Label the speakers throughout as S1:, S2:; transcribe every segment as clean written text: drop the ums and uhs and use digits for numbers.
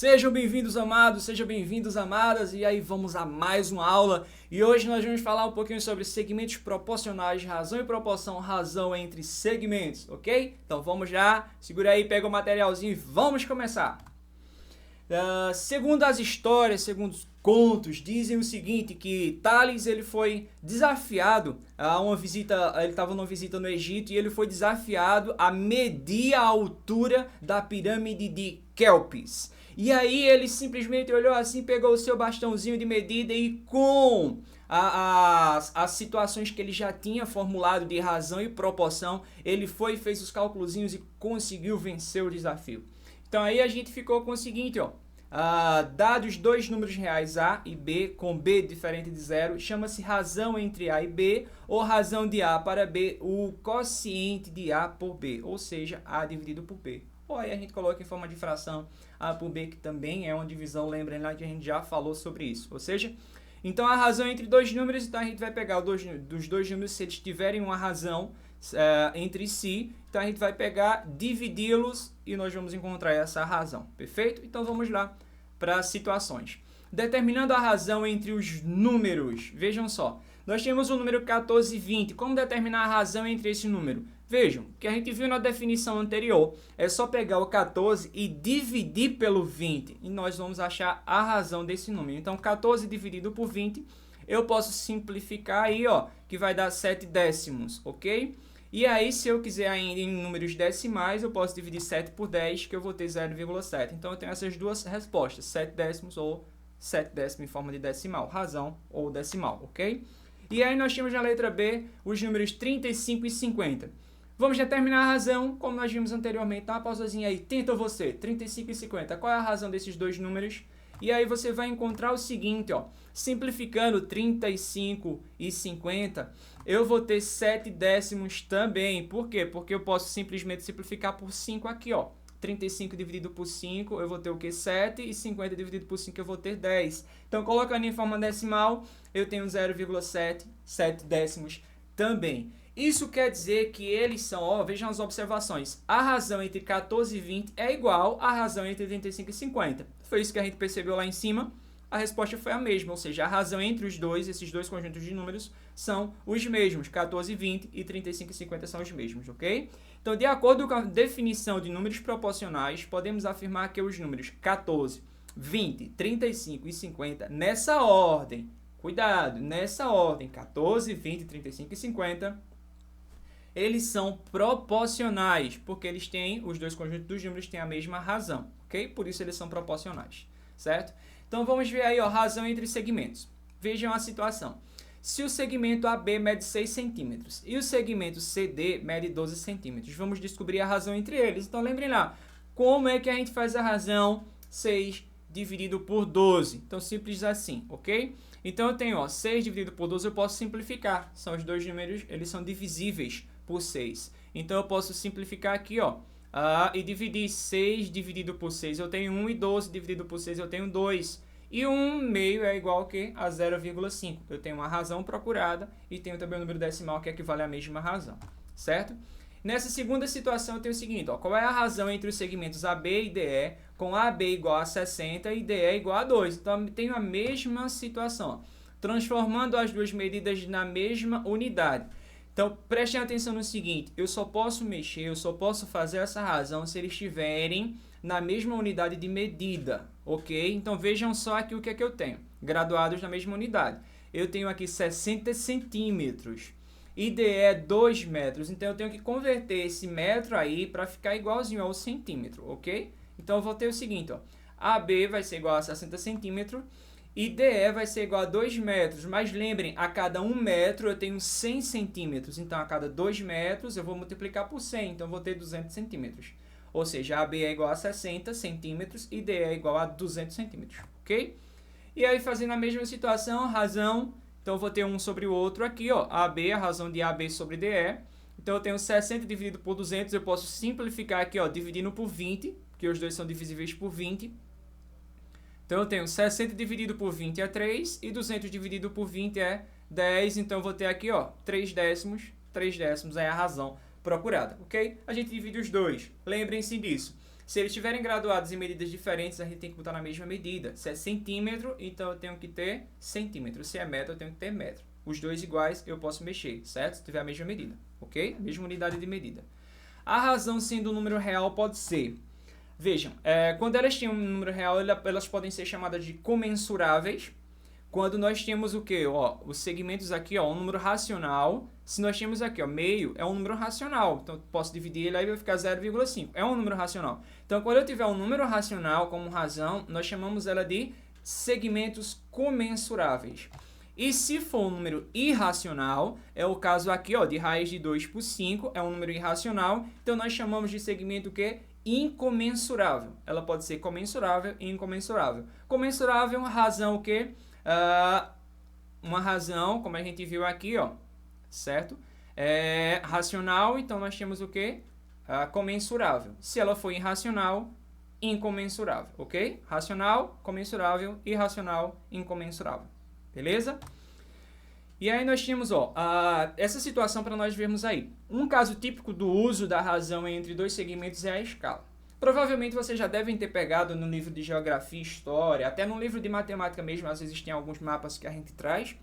S1: Sejam bem-vindos, amados, sejam bem-vindos, amadas, e aí vamos a mais uma aula. E hoje nós vamos falar um pouquinho sobre segmentos proporcionais, razão e proporção, razão entre segmentos, ok? Então vamos já, segura aí, pega o materialzinho e vamos começar. Segundo as histórias, segundo os contos, dizem o seguinte, que Tales ele foi desafiado a uma visita, ele estava numa visita no Egito e ele foi desafiado a medir a altura da pirâmide de Kelpis. E aí ele simplesmente olhou assim, pegou o seu bastãozinho de medida e com as situações que ele já tinha formulado de razão e proporção, ele foi, fez os cálculozinhos e conseguiu vencer o desafio. Então aí a gente ficou com o seguinte, ó. Dados dois números reais A e B, com B diferente de zero, chama-se razão entre A e B, ou razão de A para B, o quociente de A por B, ou seja, A dividido por B. Ou aí a gente coloca em forma de fração A por B, que também é uma divisão, lembrem lá que a gente já falou sobre isso. Ou seja, então a razão entre dois números, então a gente vai pegar dos dois números, se eles tiverem uma razão entre si, então a gente vai pegar, dividi-los e nós vamos encontrar essa razão, perfeito? Então vamos lá para as situações. Determinando a razão entre os números, vejam só, nós temos o número 14 e 20, como determinar a razão entre esse número? Vejam, o que a gente viu na definição anterior, é só pegar o 14 e dividir pelo 20, e nós vamos achar a razão desse número. Então 14 dividido por 20, eu posso simplificar aí, ó, que vai dar 7 décimos, ok? E aí, se eu quiser ainda em números decimais, eu posso dividir 7 por 10, que eu vou ter 0,7. Então, eu tenho essas duas respostas, 7 décimos ou 7 décimos em forma de decimal, razão ou decimal, ok? E aí, nós temos na letra B os números 35 e 50. Vamos determinar a razão, como nós vimos anteriormente. Dá uma pausazinha aí, tenta você, 35 e 50. Qual é a razão desses dois números? E aí, você vai encontrar o seguinte, ó. Simplificando 35 e 50, eu vou ter 7 décimos também. Por quê? Porque eu posso simplesmente simplificar por 5 aqui, ó. 35 dividido por 5, eu vou ter o quê? 7, e 50 dividido por 5, eu vou ter 10. Então, colocando em forma decimal, eu tenho 0,7, 7 décimos também. Isso quer dizer que eles são, ó, vejam as observações, a razão entre 14 e 20 é igual à razão entre 35 e 50. Foi isso que a gente percebeu lá em cima. A resposta foi a mesma, ou seja, a razão entre os dois, esses dois conjuntos de números, são os mesmos. 14 e 20 e 35 e 50 são os mesmos, ok? Então, de acordo com a definição de números proporcionais, podemos afirmar que os números 14, 20, 35 e 50, nessa ordem, cuidado, nessa ordem, 14, 20, 35 e 50, eles são proporcionais, porque eles têm, os dois conjuntos dos números têm a mesma razão, ok? Por isso eles são proporcionais, certo? Então vamos ver aí, ó, razão entre segmentos. Vejam a situação. Se o segmento AB mede 6 centímetros e o segmento CD mede 12 centímetros, vamos descobrir a razão entre eles. Então lembrem lá, como é que a gente faz a razão 6 dividido por 12? Então simples assim, ok? Então eu tenho, ó, 6 dividido por 12, eu posso simplificar. São os dois números, eles são divisíveis por 6. Então eu posso simplificar aqui, ó. E dividir 6 dividido por 6, eu tenho 1, e 12 dividido por 6, eu tenho 2. E 1 meio é igual a 0,5. Eu tenho uma razão procurada e tenho também o número decimal que equivale à mesma razão, certo? Nessa segunda situação eu tenho o seguinte, ó, qual é a razão entre os segmentos AB e DE, com AB igual a 60 e DE igual a 2? Então eu tenho a mesma situação, ó, transformando as duas medidas na mesma unidade. Então, prestem atenção no seguinte, eu só posso mexer, eu só posso fazer essa razão se eles estiverem na mesma unidade de medida, ok? Então, vejam só aqui o que é que eu tenho, graduados na mesma unidade. Eu tenho aqui 60 centímetros e DE é 2 metros, então eu tenho que converter esse metro aí para ficar igualzinho ao centímetro, ok? Então, eu vou ter o seguinte, ó, AB vai ser igual a 60 centímetros, e DE vai ser igual a 2 metros, mas lembrem, a cada 1 metro eu tenho 100 centímetros, então a cada 2 metros eu vou multiplicar por 100, então eu vou ter 200 centímetros. Ou seja, AB é igual a 60 centímetros e DE é igual a 200 centímetros, ok? E aí fazendo a mesma situação, razão, então eu vou ter um sobre o outro aqui, ó, AB, a razão de AB sobre DE, então eu tenho 60 dividido por 200, eu posso simplificar aqui, ó, dividindo por 20, porque os dois são divisíveis por 20, então, eu tenho 60 dividido por 20 é 3 e 200 dividido por 20 é 10. Então, eu vou ter aqui, ó, 3 décimos. 3 décimos é a razão procurada, ok? A gente divide os dois. Lembrem-se disso. Se eles estiverem graduados em medidas diferentes, a gente tem que botar na mesma medida. Se é centímetro, então eu tenho que ter centímetro. Se é metro, eu tenho que ter metro. Os dois iguais, eu posso mexer, certo? Se tiver a mesma medida, ok? Mesma unidade de medida. A razão sendo um número real pode ser... Vejam, quando elas têm um número real, elas podem ser chamadas de comensuráveis. Quando nós temos o quê? Ó, os segmentos aqui, ó, um número racional. Se nós temos aqui, ó, meio, é um número racional. Então, eu posso dividir ele aí e vai ficar 0,5. É um número racional. Então, quando eu tiver um número racional como razão, nós chamamos ela de segmentos comensuráveis. E se for um número irracional, é o caso aqui, ó, de raiz de 2 por 5, é um número irracional. Então, nós chamamos de segmento o quê? Incomensurável. Ela pode ser comensurável e incomensurável. Comensurável, razão o quê? Uma razão, como a gente viu aqui, ó, certo? Racional, então nós temos o quê? Comensurável. Se ela for irracional, incomensurável, ok? Racional, comensurável, irracional, incomensurável. Beleza? E aí nós tínhamos, ó, essa situação para nós vermos aí. Um caso típico do uso da razão entre dois segmentos é a escala. Provavelmente vocês já devem ter pegado no livro de geografia e história, até no livro de matemática mesmo, às vezes tem alguns mapas que a gente traz.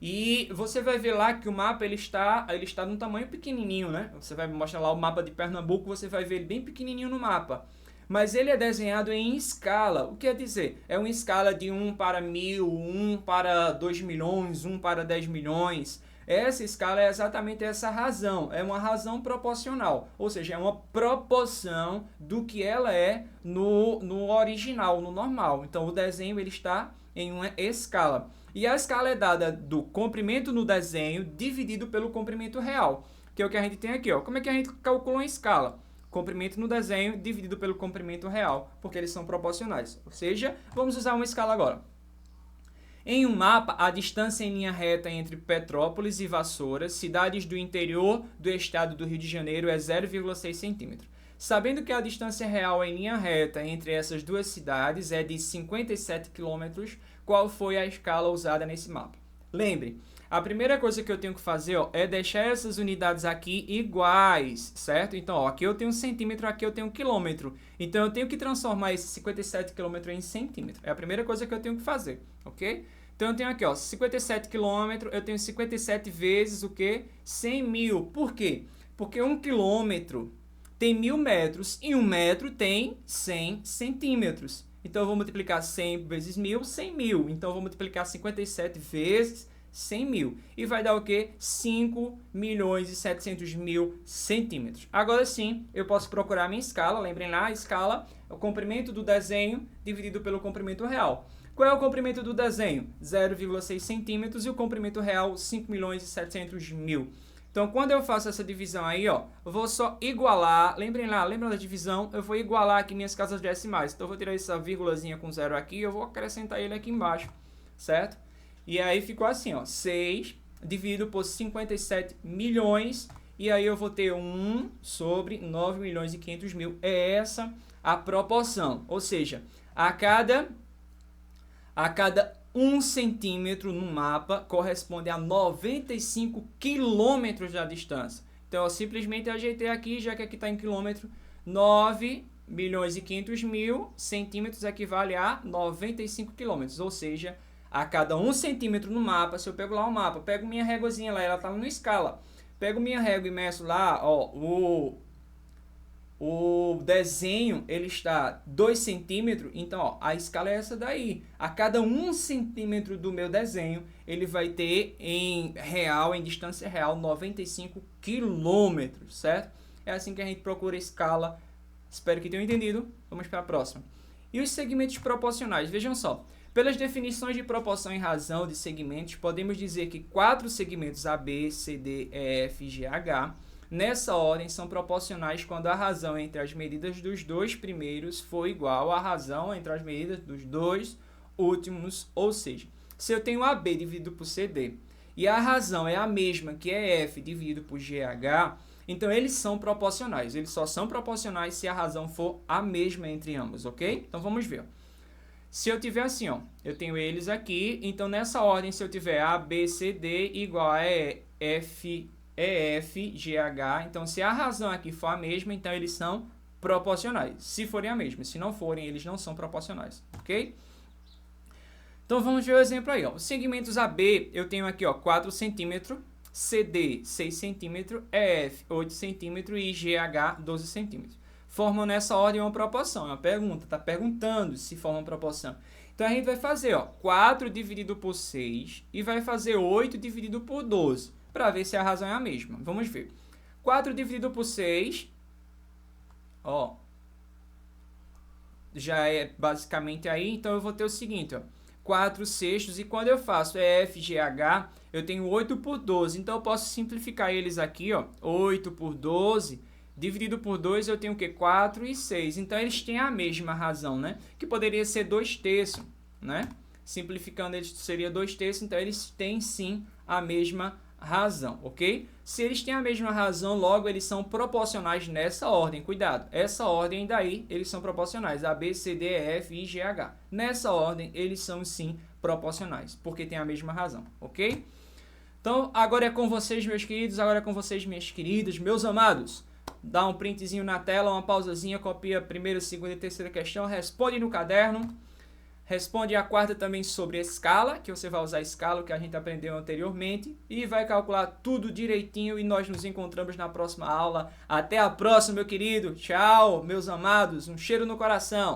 S1: E você vai ver lá que o mapa ele está num tamanho pequenininho, né? Você vai mostrar lá o mapa de Pernambuco, você vai ver ele bem pequenininho no mapa. Mas ele é desenhado em escala. O que quer dizer? É uma escala de 1 para 1000, 1 para 2 milhões, 1 para 10 milhões. Essa escala é exatamente essa razão. É uma razão proporcional. Ou seja, é uma proporção do que ela é no original, no normal. Então, o desenho ele está em uma escala. E a escala é dada do comprimento no desenho dividido pelo comprimento real. Que é o que a gente tem aqui, ó. Como é que a gente calcula uma escala? Comprimento no desenho dividido pelo comprimento real, porque eles são proporcionais. Ou seja, vamos usar uma escala agora. Em um mapa, a distância em linha reta entre Petrópolis e Vassouras, cidades do interior do estado do Rio de Janeiro, é 0,6 centímetro. Sabendo que a distância real em linha reta entre essas duas cidades é de 57 quilômetros, qual foi a escala usada nesse mapa? Lembre, a primeira coisa que eu tenho que fazer, ó, é deixar essas unidades aqui iguais, certo? Então, ó, aqui eu tenho centímetro, aqui eu tenho quilômetro. Então, eu tenho que transformar esse 57 quilômetros em centímetro. É a primeira coisa que eu tenho que fazer, ok? Então, eu tenho aqui, ó, 57 quilômetros, eu tenho 57 vezes o quê? 100 mil. Por quê? Porque 1 quilômetro tem 1000 metros e 1 metro tem 100 centímetros. Então, eu vou multiplicar 100 vezes 1000, 100 mil. Então, eu vou multiplicar 57 vezes 100 mil. E vai dar o quê? 5 milhões e 700 mil centímetros. Agora sim, eu posso procurar a minha escala. Lembrem lá, a escala é o comprimento do desenho dividido pelo comprimento real. Qual é o comprimento do desenho? 0,6 centímetros e o comprimento real 5 milhões e 700 mil. Então, quando eu faço essa divisão aí, ó, eu vou só igualar, lembrem lá, lembra da divisão? Eu vou igualar aqui minhas casas decimais. Então, eu vou tirar essa vírgulazinha com zero aqui e eu vou acrescentar ele aqui embaixo, certo? E aí ficou assim, ó, 6 dividido por 57 milhões, e aí eu vou ter 1 sobre 9 milhões e 500 mil. É essa a proporção, ou seja, a cada 1 centímetro no mapa corresponde a 95 quilômetros da distância. Então, eu simplesmente ajeitei aqui, já que aqui está em quilômetro, 9 milhões e 500 mil centímetros equivale a 95 quilômetros, ou seja, a cada 1 centímetro no mapa, se eu pego lá o mapa, pego minha réguazinha lá, ela está no escala, pego minha régua e meço lá, ó, o desenho ele está 2 centímetros, então ó, a escala é essa daí. A cada 1 centímetro do meu desenho, ele vai ter em real, em distância real, 95 quilômetros, certo? É assim que a gente procura escala. Espero que tenham entendido. Vamos para a próxima. E os segmentos proporcionais, vejam só. Pelas definições de proporção e razão de segmentos, podemos dizer que 4 segmentos A, B, C, D, E, F, G, H, nessa ordem, são proporcionais quando a razão entre as medidas dos dois primeiros for igual à razão entre as medidas dos dois últimos, ou seja, se eu tenho AB dividido por CD e a razão é a mesma que é F dividido por GH, então eles são proporcionais. Eles só são proporcionais se a razão for a mesma entre ambos, ok? Então vamos ver. Se eu tiver assim, ó, eu tenho eles aqui, então nessa ordem, se eu tiver A, B, C, D igual a F, GH, então se a razão aqui for a mesma, então eles são proporcionais, se forem a mesma. Se não forem, eles não são proporcionais, ok? Então vamos ver o exemplo aí, ó. Os segmentos AB, eu tenho aqui, ó, 4 cm, CD 6 cm, EF 8 cm e GH 12 cm. Formam nessa ordem uma proporção. É uma pergunta, está perguntando se formam proporção. Então a gente vai fazer, ó, 4 dividido por 6 e vai fazer 8 dividido por 12, para ver se a razão é a mesma. Vamos ver. 4 dividido por 6, ó, já é basicamente aí, então eu vou ter o seguinte, ó, 4 sextos, e quando eu faço EFGH, eu tenho 8 por 12, então eu posso simplificar eles aqui, ó, 8 por 12, dividido por 2 eu tenho o que? 4 e 6, então eles têm a mesma razão, né? Que poderia ser 2/3, né? Simplificando, eles seria 2/3, então eles têm sim a mesma razão, ok? Se eles têm a mesma razão, logo eles são proporcionais nessa ordem, cuidado, essa ordem daí, eles são proporcionais, A, B, C, D, E, F, I, G, H. Nessa ordem, eles são sim proporcionais, porque tem a mesma razão, ok? Então, agora é com vocês, meus queridos, agora é com vocês, minhas queridas, meus amados. Dá um printzinho na tela, uma pausazinha, copia a primeira, segunda e terceira questão, responde no caderno. Responde a quarta também sobre escala, que você vai usar a escala que a gente aprendeu anteriormente, e vai calcular tudo direitinho, e nós nos encontramos na próxima aula. Até a próxima, meu querido. Tchau, meus amados. Um cheiro no coração.